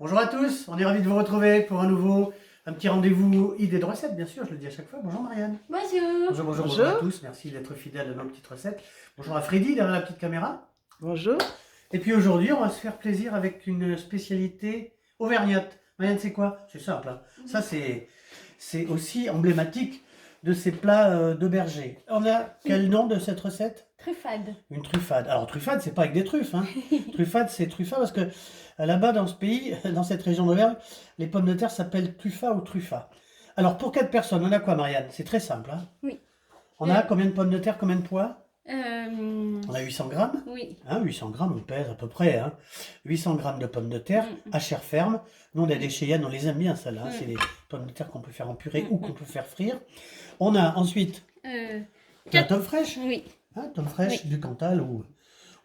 Bonjour à tous, on est ravis de vous retrouver pour un petit rendez-vous idées de recettes, bien sûr, je le dis à chaque fois. Bonjour Marianne. Bonjour. Bonjour à tous, merci d'être fidèles à nos petites recettes. Bonjour à Freddy derrière la petite caméra. Bonjour. Et puis aujourd'hui, on va se faire plaisir avec une spécialité auvergnate. Marianne, c'est quoi? C'est simple, hein. Ça, c'est aussi emblématique de ces plats de berger. On a quel nom de cette recette? Truffade. Une truffade. Alors truffade, c'est pas avec des truffes, hein. Truffade, c'est truffat parce que là-bas dans ce pays, dans cette région d'Auvergne, les pommes de terre s'appellent truffat ou truffa. Alors pour 4 personnes, on a quoi Marianne? C'est très simple, hein. Oui. On a combien de pommes de terre, combien de poids? On On a 800 grammes. Oui. Hein, 800 grammes, on pèse à peu près. Hein. 800 grammes de pommes de terre à chair ferme. Nous, on a des Cheyennes, on les aime bien, celles-là. Hein. C'est des pommes de terre qu'on peut faire en purée ou qu'on peut faire frire. On a ensuite la tome fraîche. Oui. Hein, tome fraîche du Cantal ou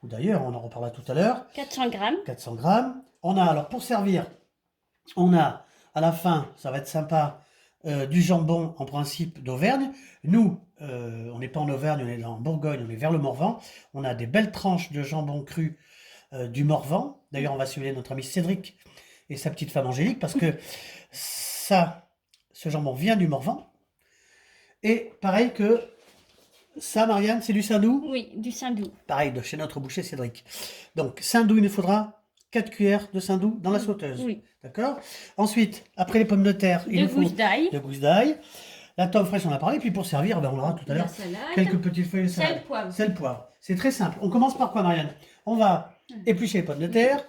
d'ailleurs, on en reparlera tout à l'heure. 400 grammes. 400 grammes. On a, alors pour servir, on a à la fin, ça va être sympa, du jambon en principe d'Auvergne. Nous, on n'est pas en Auvergne, on est en Bourgogne, on est vers le Morvan. On a des belles tranches de jambon cru du Morvan. D'ailleurs, on va suivre notre ami Cédric et sa petite femme Angélique parce que ce jambon vient du Morvan. Et pareil que ça, Marianne, c'est du Saint-Doux? Oui, du Saint-Doux. Pareil, de chez notre boucher Cédric. Donc, Saint-Doux, il nous faudra 4 cuillères de Saint-Doux dans la sauteuse. Oui. D'accord? Ensuite, après les pommes de terre, il nous faut gousses d'ail. de gousses d'ail. La tome fraîche, on en a parlé. Puis pour servir, ben, on aura tout à La l'heure salade. quelques petites feuilles de salade. Sel, poivre. Sel, poivre. C'est très simple. On commence par quoi, Marianne? On va éplucher les pommes de terre,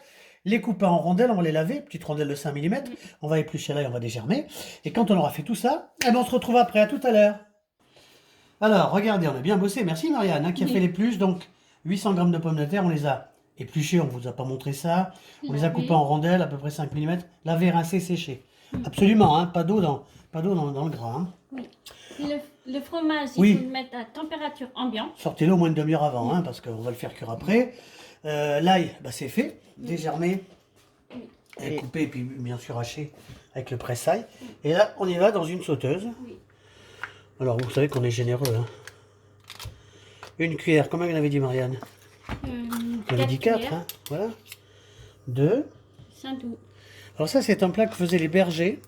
les couper en rondelles, on va les laver, petites rondelles de 5 mm. On va éplucher là et on va dégermer. Et quand on aura fait tout ça, eh ben, on se retrouve après. À tout à l'heure. Alors, regardez, on a bien bossé. Merci Marianne hein, qui a fait l'épluche. Donc, 800 grammes de pommes de terre, on les a épluchées, on ne vous a pas montré ça. On les a coupées en rondelles, à peu près 5 mm. Lavées, rincées, séchées. Absolument, hein, pas d'eau dans le gras. Hein. Oui. Le fromage, Oui. il faut le mettre à température ambiante. Sortez-le au moins une demi-heure avant, hein, parce qu'on va le faire cuire après. L'ail, bah, c'est fait, dégermé, et coupé, et puis bien sûr haché avec le presse-ail. Et là, on y va dans une sauteuse. Oui. Alors, vous savez qu'on est généreux. Hein. Une cuillère, combien vous avez dit, Marianne? On avait dit 4, hein, voilà. 2. Saint-Doux. Alors ça, c'est un plat que faisaient les bergers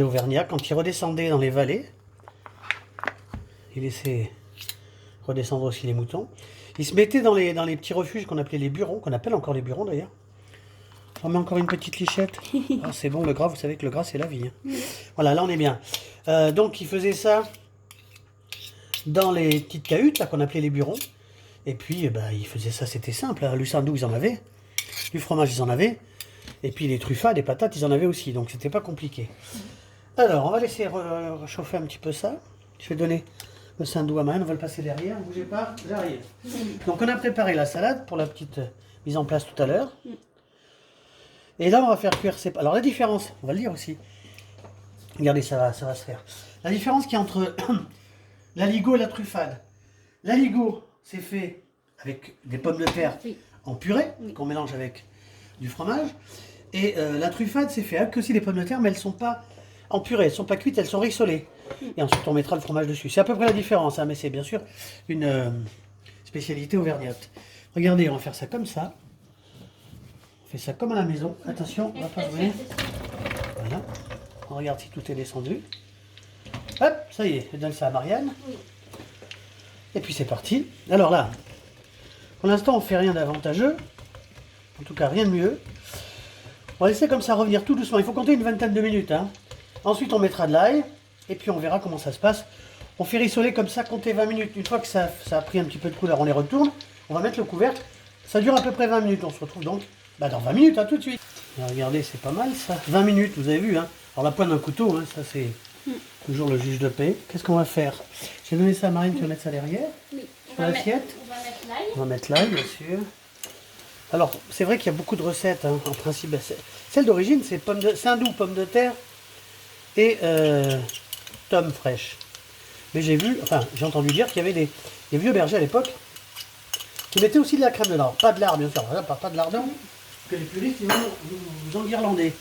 auvergnats, quand ils redescendaient dans les vallées. Ils laissaient redescendre aussi les moutons. Ils se mettaient dans les petits refuges qu'on appelait les burons, qu'on appelle encore les burons d'ailleurs. On met encore une petite lichette. Ah, c'est bon, le gras, vous savez que le gras, c'est la vie. Hein. Voilà, là, on est bien. Donc, ils faisaient ça dans les petites cahutes, là, qu'on appelait les burons. Et puis, bah, ils faisaient ça, c'était simple. Hein. Du Saint-Doux, ils en avaient. Du fromage, ils en avaient. Et puis, les truffades, les patates, ils en avaient aussi. Donc, c'était pas compliqué. Alors, on va laisser réchauffer un petit peu ça. Je vais donner le Saint-Doux à Marianne. On va le passer derrière. Ne bougez pas, j'arrive. Donc, on a préparé la salade pour la petite mise en place tout à l'heure. Et là, on va faire cuire ces... Alors, la différence, on va le dire aussi. Regardez, ça va se faire. La différence qu'il y a entre l'aligot et la truffade. L'aligot, c'est fait avec des pommes de terre en purée, qu'on mélange avec du fromage. Et la truffade, c'est fait avec aussi des pommes de terre, mais elles ne sont pas en purée, elles ne sont pas cuites, elles sont rissolées. Et ensuite, on mettra le fromage dessus. C'est à peu près la différence, hein, mais c'est bien sûr une spécialité auvergnate. Regardez, on va faire ça comme ça. On fait ça comme à la maison. Attention, on va pas jouer. Voilà. On regarde si tout est descendu. Hop, ça y est, je donne ça à Marianne. Et puis c'est parti. Alors là, pour l'instant, on ne fait rien d'avantageux. En tout cas, rien de mieux. On va laisser comme ça revenir tout doucement. Il faut compter une vingtaine de minutes. Hein. Ensuite, on mettra de l'ail. Et puis, on verra comment ça se passe. On fait rissoler comme ça, compter 20 minutes. Une fois que ça a pris un petit peu de couleur, on les retourne. On va mettre le couvercle. Ça dure à peu près 20 minutes. On se retrouve donc dans 20 minutes, hein, tout de suite. Alors, regardez, c'est pas mal ça. 20 minutes, vous avez vu. Hein. Alors, la pointe d'un couteau, hein, ça c'est toujours le juge de paix. Qu'est-ce qu'on va faire? J'ai donné ça à Marine, tu vas mettre ça derrière. Oui. Sur l'assiette. On va mettre l'ail. On va mettre l'ail, bien sûr. Alors, c'est vrai qu'il y a beaucoup de recettes, hein, en principe. Celle d'origine, c'est Saint-Doux, pommes de terre et tomes fraîches. Mais j'ai entendu dire qu'il y avait des vieux bergers à l'époque qui mettaient aussi de la crème dedans. Pas de lard, bien sûr. Voilà, pas de lardon, parce que les puristes, ils vont vous enguirlander.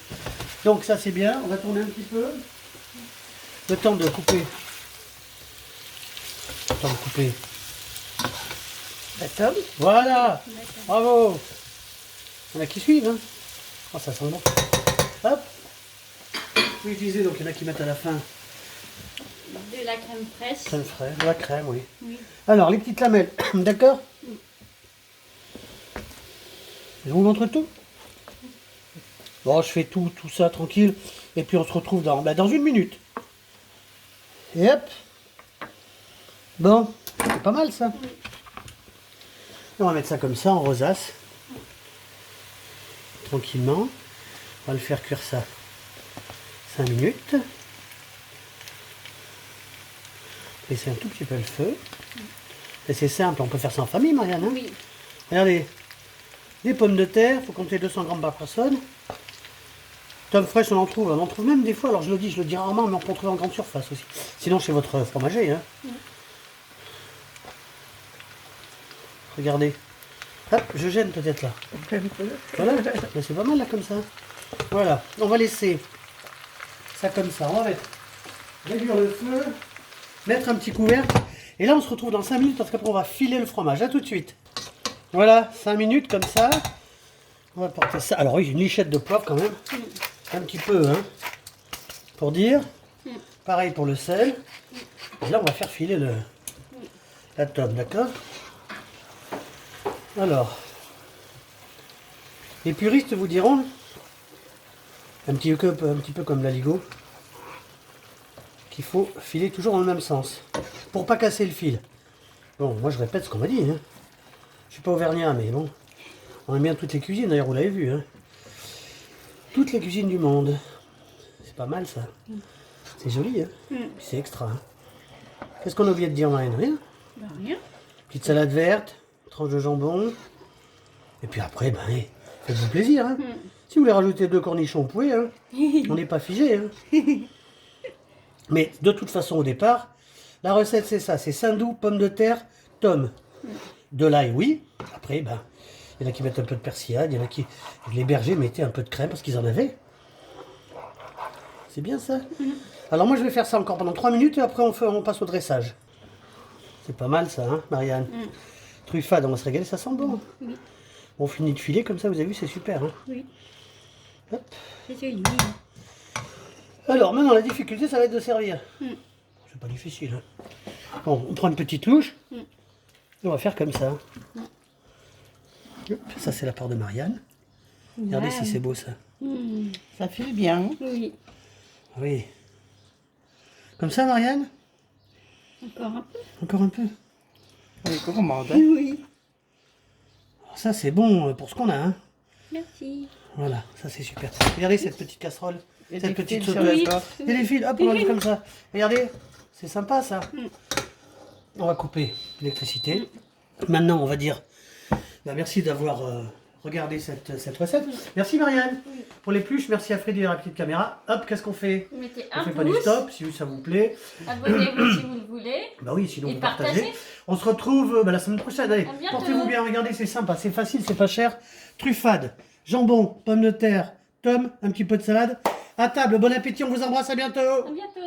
Donc ça, c'est bien. On va tourner un petit peu. Le temps de couper. La tome. Voilà. Bravo. Il y en a qui suivent. Hein. Oh, ça sent bon. Hop. Oui, je disais, donc il y en a qui mettent à la fin De la crème fraîche. crème fraîche, de la crème, oui. Oui. Alors, les petites lamelles, d'accord? Je vous montre tout. Bon, je fais tout ça tranquille. Et puis on se retrouve dans une minute. Et hop. Bon, c'est pas mal ça. On va mettre ça comme ça en rosace. Tranquillement. On va le faire cuire ça 5 minutes. Laisser un tout petit peu le feu. Et c'est simple, on peut faire ça en famille, Marianne. Hein? Oui. Regardez, les pommes de terre, il faut compter 200 grammes par personne. Tomes fraîches, on en trouve même des fois, alors je le dis rarement, mais on peut en trouver en grande surface aussi. Sinon, chez votre fromager. Hein. Regardez. Hop, je gêne peut-être là. Voilà, mais c'est pas mal là comme ça. Voilà, on va laisser ça comme ça. On va réduire le feu, mettre un petit couvercle. Et là, on se retrouve dans 5 minutes parce qu'après, on va filer le fromage. À tout de suite. Voilà, 5 minutes comme ça. On va porter ça. Alors oui, une lichette de poivre quand même. Un petit peu, hein. Pour dire. Pareil pour le sel. Et là, on va faire filer la tome, d'accord? Alors, les puristes vous diront, un petit peu comme l'aligot, qu'il faut filer toujours dans le même sens, pour pas casser le fil. Bon, moi je répète ce qu'on m'a dit, hein. Je suis pas auvergnat, mais bon, on aime bien toutes les cuisines, d'ailleurs vous l'avez vu, hein. Toutes les cuisines du monde. C'est pas mal ça. C'est joli, hein. C'est extra. Hein. Qu'est-ce qu'on a oublié de dire, Marine? Rien. Ben, rien. Petite salade verte, tranche de jambon. Et puis après, ben, faites-vous plaisir. Hein. Si vous voulez rajouter 2 cornichons, vous pouvez. Hein. On n'est pas figé. Hein. Mais de toute façon, au départ, la recette c'est ça. C'est saindoux, pommes de terre, tomes. De l'ail, oui. Après, ben, il y en a qui mettent un peu de persillade. Il y en a qui, les bergers, mettaient un peu de crème parce qu'ils en avaient. C'est bien ça. Alors moi, je vais faire ça encore pendant 3 minutes et après, on passe au dressage. C'est pas mal ça, hein, Marianne? Truffade, on va se régaler, ça sent bon. Oui. On finit de filer comme ça, vous avez vu, c'est super. Hein. Oui. Hop. C'est joli. Alors, maintenant, la difficulté, ça va être de servir. C'est pas difficile. Hein. Bon, on prend une petite louche. Et on va faire comme ça. Hop, ça, c'est la part de Marianne. Regardez si c'est beau, ça. Ça file bien. Oui. Oui. Comme ça, Marianne? Encore un peu. Encore un peu. On est gourmande. Hein? Oui. Alors, ça, c'est bon pour ce qu'on a. Hein. Merci. Voilà, ça, c'est super. Regardez cette petite casserole. Et Cette des petite fils sur sauteuse. la porte. Et les fils, hop, on va mettre comme ça. Regardez, c'est sympa ça. On va couper l'électricité. Maintenant, on va dire bah, merci d'avoir regardé cette recette. Merci Marianne pour les pluches. Merci à Freddy et à la petite caméra. Hop, qu'est-ce qu'on fait? Vous mettez On un fait pas du pouce. stop si ça vous plaît. Abonnez-vous si vous le voulez. Bah oui, sinon Et vous partagez. partagez. On se retrouve la semaine prochaine. Allez, À bientôt. portez-vous bien. Regardez, c'est sympa, c'est facile, c'est pas cher. Truffade, jambon, pommes de terre, tomes, un petit peu de salade. À table, bon appétit, on vous embrasse, à bientôt. À bientôt.